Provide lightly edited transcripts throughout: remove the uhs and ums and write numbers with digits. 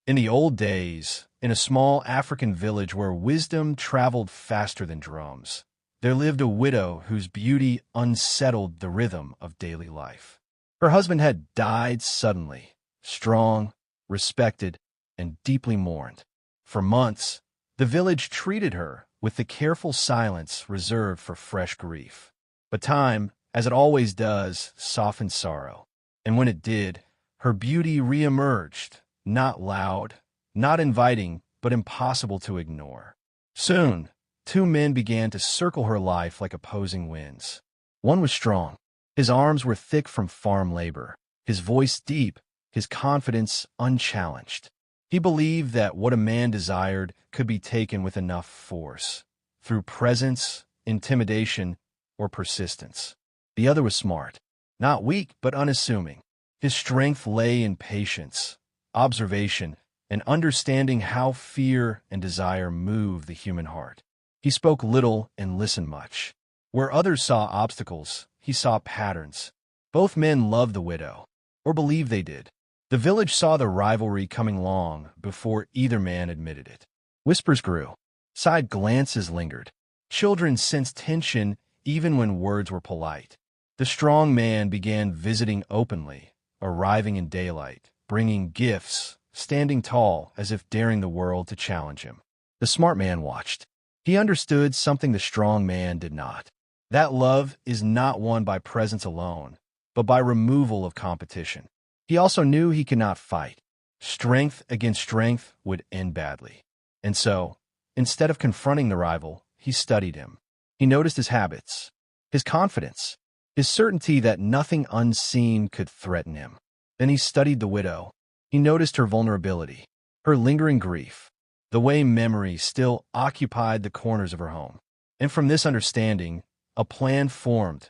In the old days, in a small African village where wisdom traveled faster than drums, there lived a widow whose beauty unsettled the rhythm of daily life. Her husband had died suddenly, strong, respected, and deeply mourned. For months, the village treated her with the careful silence reserved for fresh grief. But time, as it always does, softened sorrow. And when it did, her beauty reemerged, not loud, not inviting, but impossible to ignore. Soon, two men began to circle her life like opposing winds. One was strong. His arms were thick from farm labor, his voice deep, his confidence unchallenged. He believed that what a man desired could be taken with enough force, through presence, intimidation, or persistence. The other was smart, not weak but unassuming. His strength lay in patience, observation, and understanding how fear and desire move the human heart. He spoke little and listened much. Where others saw obstacles, he saw patterns. Both men loved the widow, or believed they did. The village saw the rivalry coming long before either man admitted it. Whispers grew. Side glances lingered. Children sensed tension even when words were polite. The strong man began visiting openly, arriving in daylight, bringing gifts, standing tall as if daring the world to challenge him. The smart man watched. He understood something the strong man did not. That love is not won by presence alone, but by removal of competition. He also knew he could not fight. Strength against strength would end badly. And so, instead of confronting the rival, he studied him. He noticed his habits, his confidence, his certainty that nothing unseen could threaten him. Then he studied the widow. He noticed her vulnerability, her lingering grief, the way memory still occupied the corners of her home. And from this understanding, a plan formed,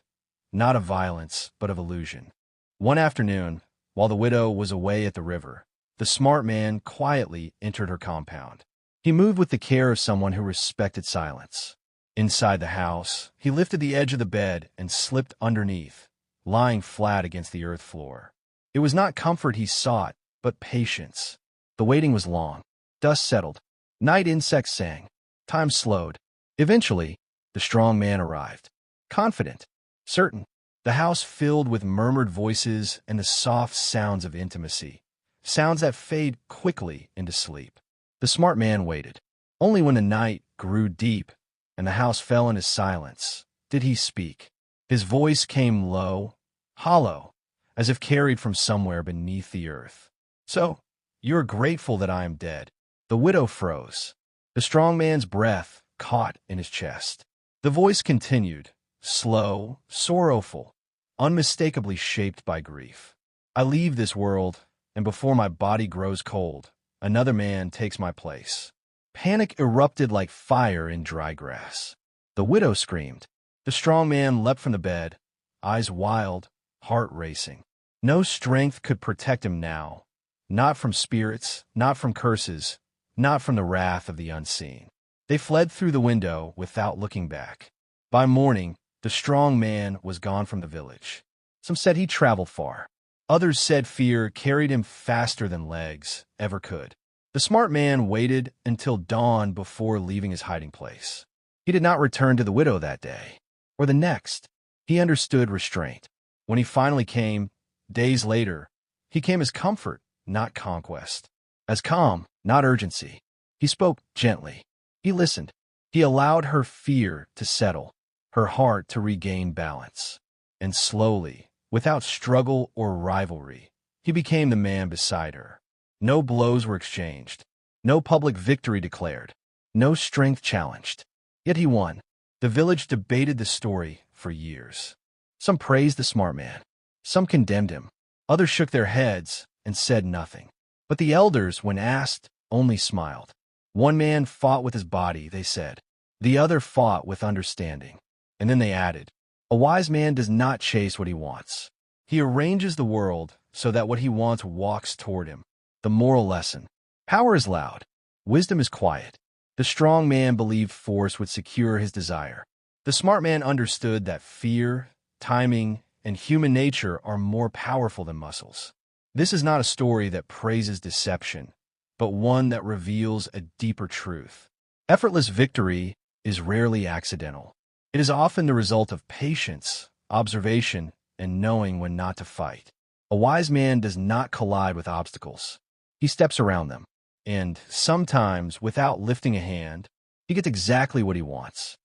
not of violence, but of illusion. One afternoon, while the widow was away at the river, the smart man quietly entered her compound. He moved with the care of someone who respected silence. Inside the house, he lifted the edge of the bed and slipped underneath, lying flat against the earth floor. It was not comfort he sought, but patience. The waiting was long. Dust settled. Night insects sang. Time slowed. Eventually, the strong man arrived. Confident, certain. The house filled with murmured voices and the soft sounds of intimacy, sounds that fade quickly into sleep. The smart man waited. Only when the night grew deep and the house fell into silence did he speak. His voice came low, hollow, as if carried from somewhere beneath the earth. "So, you're grateful that I am dead." The widow froze. The strong man's breath caught in his chest. The voice continued, slow, sorrowful, unmistakably shaped by grief. "I leave this world, and before my body grows cold, another man takes my place." Panic erupted like fire in dry grass. The widow screamed. The strong man leapt from the bed, eyes wild, heart racing. No strength could protect him now, not from spirits, not from curses, not from the wrath of the unseen. They fled through the window without looking back. By morning, the strong man was gone from the village. Some said he traveled far. Others said fear carried him faster than legs ever could. The smart man waited until dawn before leaving his hiding place. He did not return to the widow that day, or the next. He understood restraint. When he finally came, days later, he came as comfort, not conquest. As calm, not urgency. He spoke gently. He listened. He allowed her fear to settle, her heart to regain balance. And slowly, without struggle or rivalry, he became the man beside her. No blows were exchanged. No public victory declared. No strength challenged. Yet he won. The village debated the story for years. Some praised the smart man. Some condemned him. Others shook their heads and said nothing. But the elders, when asked, only smiled. One man fought with his body, they said. The other fought with understanding. And then they added, "A wise man does not chase what he wants. He arranges the world so that what he wants walks toward him." The moral lesson. Power is loud. Wisdom is quiet. The strong man believed force would secure his desire. The smart man understood that fear, timing, and human nature are more powerful than muscles. This is not a story that praises deception, but one that reveals a deeper truth. Effortless victory is rarely accidental. It is often the result of patience, observation, and knowing when not to fight. A wise man does not collide with obstacles. He steps around them, and sometimes, without lifting a hand, he gets exactly what he wants.